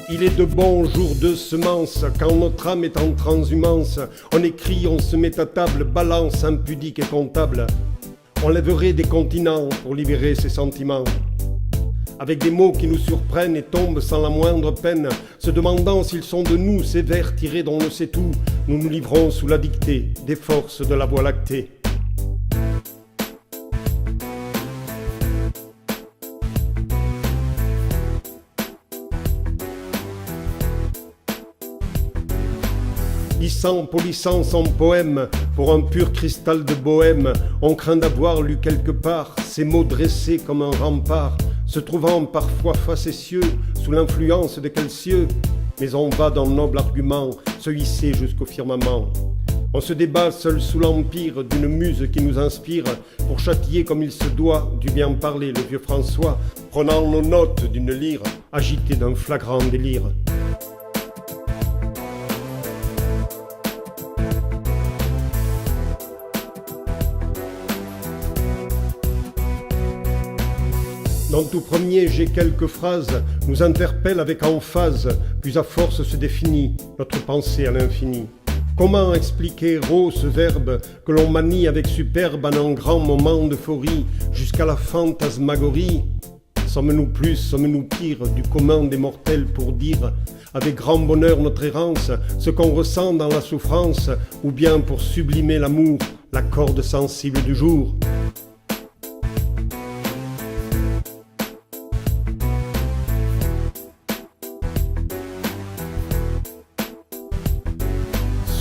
Il est de bons jours de semences, quand notre âme est en transhumance. On écrit, on se met à table, balance impudique et comptable. On lèverait des continents pour libérer ses sentiments. Avec des mots qui nous surprennent et tombent sans la moindre peine, se demandant s'ils sont de nous, ces vers tirés d'on ne sait où, nous nous livrons sous la dictée des forces de la Voie lactée. Lissant, polissant son poème, pour un pur cristal de bohème, on craint d'avoir lu quelque part ces mots dressés comme un rempart, se trouvant parfois facétieux sous l'influence de quels cieux, mais on va d'un noble argument se hisser jusqu'au firmament. On se débat seul sous l'empire d'une muse qui nous inspire, pour châtier comme il se doit du bien parler le vieux François, prenant nos notes d'une lyre agitée d'un flagrant délire. Dans tout premier, j'ai quelques phrases, nous interpellent avec emphase, puis à force se définit notre pensée à l'infini. Comment expliquer ce verbe que l'on manie avec superbe en un grand moment d'euphorie, jusqu'à la fantasmagorie? Sommes-nous plus, sommes-nous pire du commun des mortels pour dire, avec grand bonheur notre errance, ce qu'on ressent dans la souffrance, ou bien pour sublimer l'amour, la corde sensible du jour?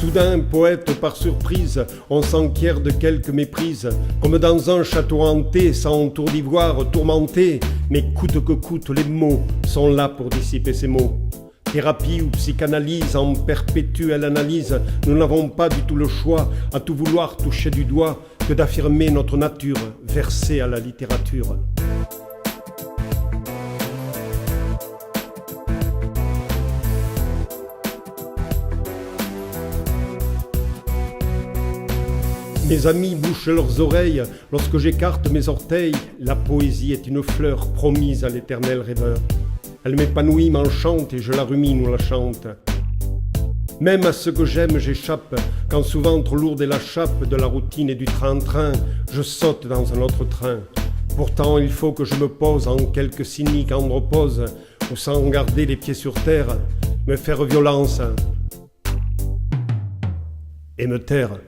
Soudain, poète par surprise, on s'enquiert de quelques méprises, comme dans un château hanté, sans tour d'ivoire tourmenté, mais coûte que coûte, les mots sont là pour dissiper ces mots. Thérapie ou psychanalyse en perpétuelle analyse, nous n'avons pas du tout le choix, à tout vouloir toucher du doigt, que d'affirmer notre nature, versée à la littérature. Mes amis bouchent leurs oreilles lorsque j'écarte mes orteils. La poésie est une fleur promise à l'éternel rêveur. Elle m'épanouit, m'enchante et je la rumine ou la chante. Même à ce que j'aime, j'échappe, quand souvent trop lourde est la chape de la routine et du train-train, je saute dans un autre train. Pourtant, il faut que je me pose en quelque cynique andropause, ou sans garder les pieds sur terre, me faire violence et me taire.